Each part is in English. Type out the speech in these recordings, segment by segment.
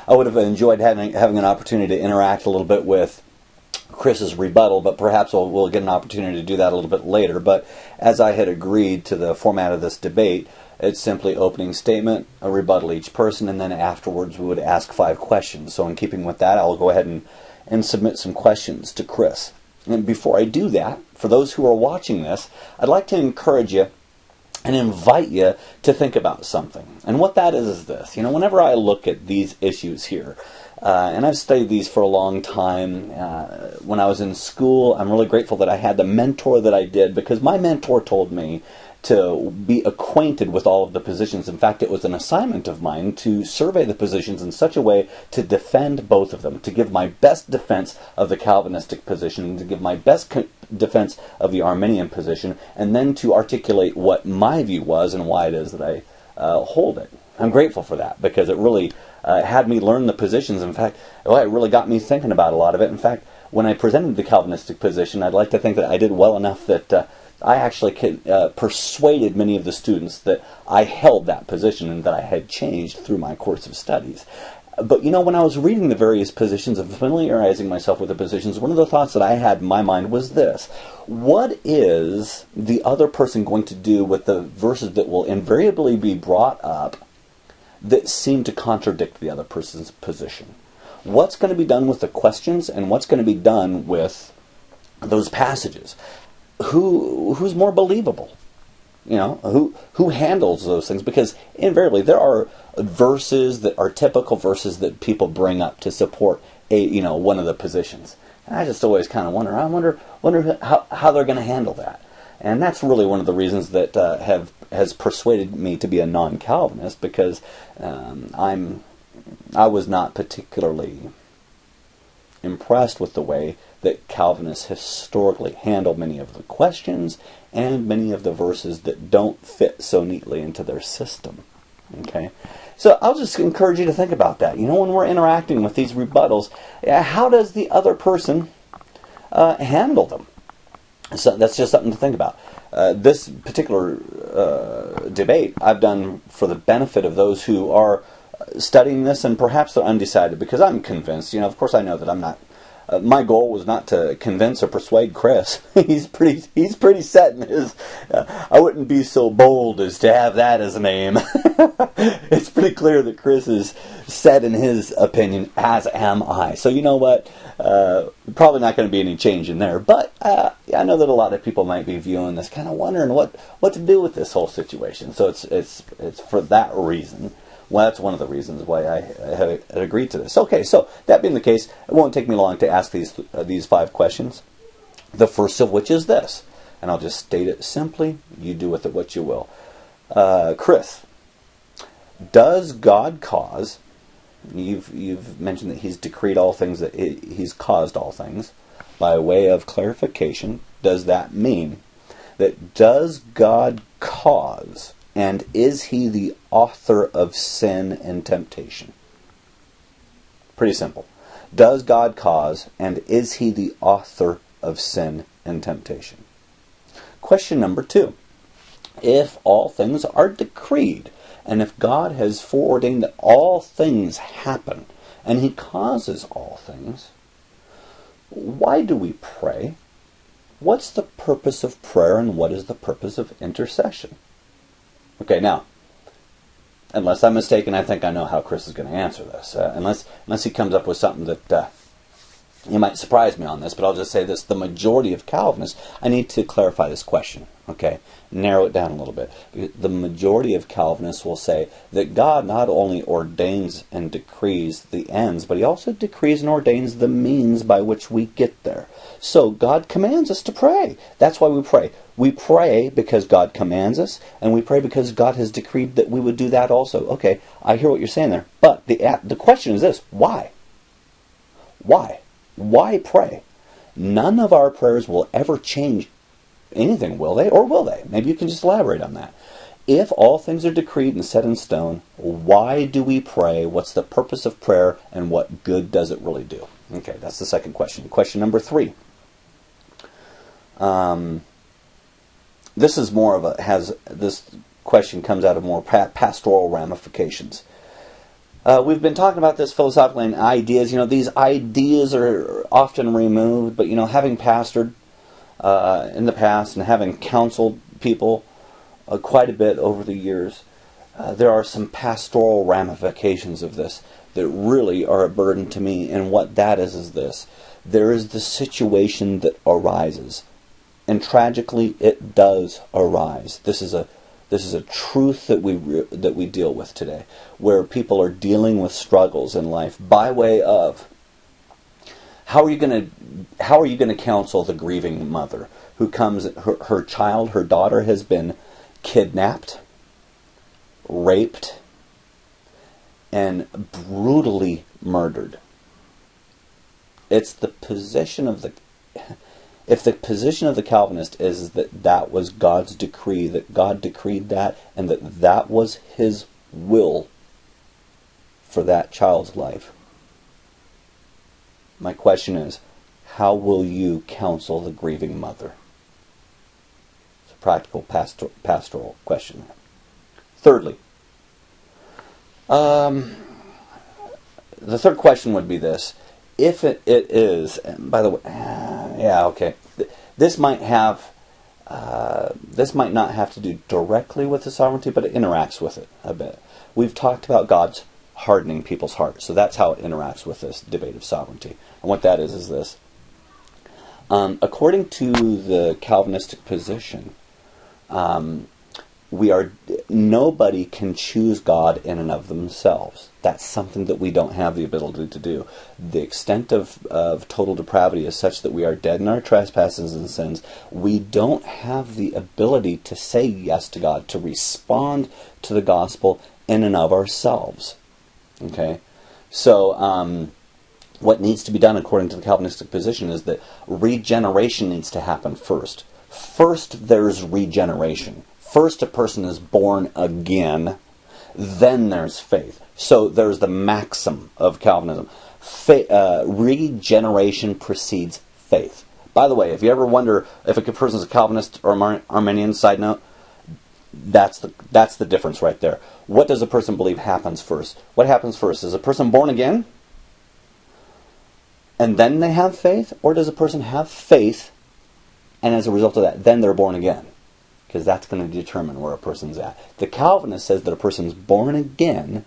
I would have enjoyed having an opportunity to interact a little bit with Chris's rebuttal, but perhaps we'll get an opportunity to do that a little bit later. But as I had agreed to the format of this debate, it's simply opening statement, a rebuttal each person, and then afterwards we would ask 5 questions. So in keeping with that, I'll go ahead and submit some questions to Chris. And before I do that, for those who are watching this, I'd like to encourage you and invite you to think about something. And what that is this. Whenever I look at these issues here, and I've studied these for a long time. When I was in school, I'm really grateful that I had the mentor that I did, because my mentor told me to be acquainted with all of the positions. In fact, it was an assignment of mine to survey the positions in such a way to defend both of them, to give my best defense of the Calvinistic position, to give my best defense of the Arminian position, and then to articulate what my view was and why it is that I hold it. I'm grateful for that, because it really had me learn the positions. In fact, it really got me thinking about a lot of it. In fact, when I presented the Calvinistic position, I'd like to think that I did well enough that I actually persuaded many of the students that I held that position and that I had changed through my course of studies. But when I was reading the various positions and familiarizing myself with the positions, one of the thoughts that I had in my mind was this: what is the other person going to do with the verses that will invariably be brought up that seem to contradict the other person's position? What's going to be done with the questions, and what's going to be done with those passages? Who's more believable? Who handles those things? Because invariably there are verses that are typical verses that people bring up to support one of the positions. And I just always kind of wonder how they're going to handle that. And that's really one of the reasons that has persuaded me to be a non-Calvinist, because I was not particularly impressed with the way that Calvinists historically handle many of the questions and many of the verses that don't fit so neatly into their system. Okay? So I'll just encourage you to think about that. When we're interacting with these rebuttals, how does the other person handle them? So that's just something to think about. This particular debate I've done for the benefit of those who are studying this, and perhaps they're undecided, because I'm convinced. Of course I know that I'm not. My goal was not to convince or persuade Chris. He's pretty set in his. I wouldn't be so bold as to have that as a name. It's pretty clear that Chris is set in his opinion, as am I. So you know what? Probably not going to be any change in there. But I know that a lot of people might be viewing this, kind of wondering what to do with this whole situation. So it's for that reason. Well, that's one of the reasons why I had agreed to this. Okay, so that being the case, it won't take me long to ask these 5 questions. The first of which is this, and I'll just state it simply. You do with it what you will. Chris, does God cause? You've mentioned that He's decreed all things, that He's caused all things. By way of clarification, does that mean that does God cause? And is He the author of sin and temptation? Pretty simple. Does God cause, and is He the author of sin and temptation? Question number 2. If all things are decreed, and if God has foreordained that all things happen, and He causes all things, why do we pray? What's the purpose of prayer, and what is the purpose of intercession? Okay, now, unless I'm mistaken, I think I know how Chris is going to answer this. Unless he comes up with something that he might surprise me on this, but I'll just say this. The majority of Calvinists, I need to clarify this question, okay? Narrow it down a little bit. The majority of Calvinists will say that God not only ordains and decrees the ends, but He also decrees and ordains the means by which we get there. So God commands us to pray. That's why we pray. We pray because God commands us, and we pray because God has decreed that we would do that also. Okay, I hear what you're saying there. But the question is this: why? Why? Why pray? None of our prayers will ever change anything, will they? Or will they? Maybe you can just elaborate on that. If all things are decreed and set in stone, why do we pray? What's the purpose of prayer, and what good does it really do? Okay, that's the second question. Question number 3. This is more of this question comes out of more pastoral ramifications. We've been talking about this philosophically and ideas. These ideas are often removed, but having pastored in the past and having counseled people quite a bit over the years, there are some pastoral ramifications of this that really are a burden to me. And what that is this: there is the situation that arises, and tragically, it does arise. This is a truth that we deal with today, where people are dealing with struggles in life by way of how are you going to counsel the grieving mother who comes, her child, her daughter has been kidnapped, raped, and brutally murdered. It's the position of the If the position of the Calvinist is that that was God's decree, that God decreed that, and that that was His will for that child's life, my question is, how will you counsel the grieving mother? It's a practical pastoral question. Thirdly, the third question would be this: if it is, and by the way, this might not have to do directly with the sovereignty, but it interacts with it a bit. We've talked about God's hardening people's hearts, so that's how it interacts with this debate of sovereignty. And what that is this: according to the Calvinistic position, nobody can choose God in and of themselves. That's something that we don't have the ability to do. The extent of total depravity is such that we are dead in our trespasses and sins. We don't have the ability to say yes to God, to respond to the gospel in and of ourselves. Okay? So, what needs to be done according to the Calvinistic position is that regeneration needs to happen first. First, there's regeneration. First, a person is born again, then there's faith. So there's the maxim of Calvinism. Regeneration precedes faith. By the way, if you ever wonder if a person's a Calvinist or Arminian, side note, that's the difference right there. What does a person believe happens first? What happens first? Is a person born again, and then they have faith? Or does a person have faith, and as a result of that, then they're born again? Because that's going to determine where a person's at. The Calvinist says that a person's born again,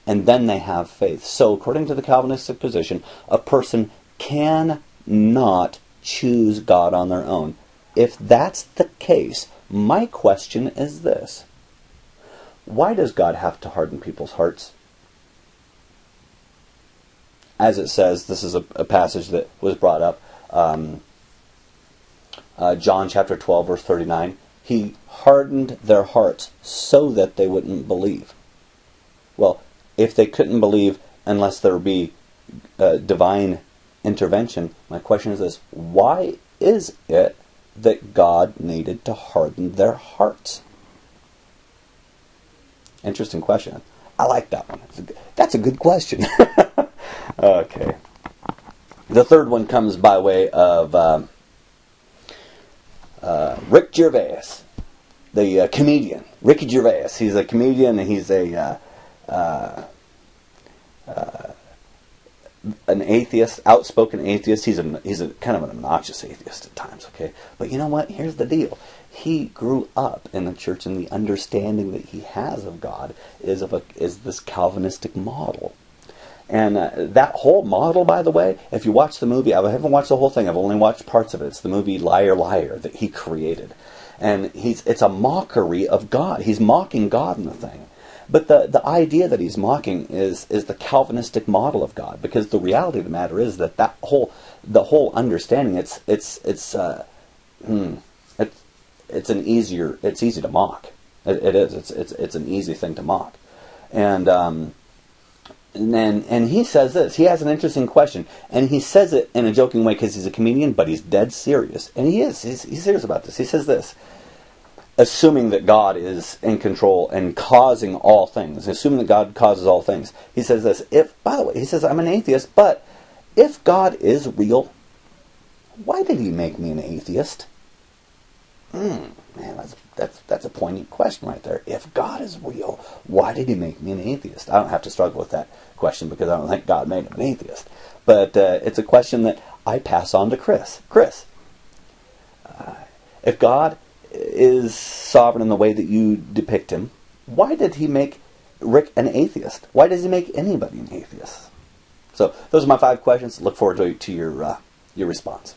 and then they have faith. So, according to the Calvinistic position, a person cannot choose God on their own. If that's the case, my question is this: why does God have to harden people's hearts? As it says, this is a passage that was brought up, John chapter 12, verse 39. He hardened their hearts so that they wouldn't believe. Well, if they couldn't believe unless there be divine intervention, my question is this: why is it that God needed to harden their hearts? Interesting question. I like that one. That's a good question. Okay. The third one comes by way of Rick Gervais, the comedian. Ricky Gervais. He's a comedian, and he's an atheist, outspoken atheist. He's a kind of an obnoxious atheist at times. Okay, but you know what? Here's the deal. He grew up in the church, and the understanding that he has of God is this Calvinistic model. And that whole model, by the way, if you watch the movie, I haven't watched the whole thing, I've only watched parts of it. It's the movie Liar, Liar that he created. And it's a mockery of God. He's mocking God in the thing. But the idea that he's mocking is the Calvinistic model of God, because the reality of the matter is that the whole understanding, it's easy to mock. It is. It's an easy thing to mock. And he says this. He has an interesting question, and he says it in a joking way because he's a comedian, but he's dead serious. And he's serious about this. He says this: assuming that God is in control and causing all things, assuming that God causes all things, he says this: by the way, he says, I'm an atheist, but if God is real, why did he make me an atheist? Man, that's a poignant question right there. If God is real, why did he make me an atheist? I don't have to struggle with that question because I don't think God made him an atheist. But it's a question that I pass on to Chris. Chris, if God is sovereign in the way that you depict him, why did he make Rick an atheist? Why does he make anybody an atheist? So those are my 5 questions. Look forward to your response.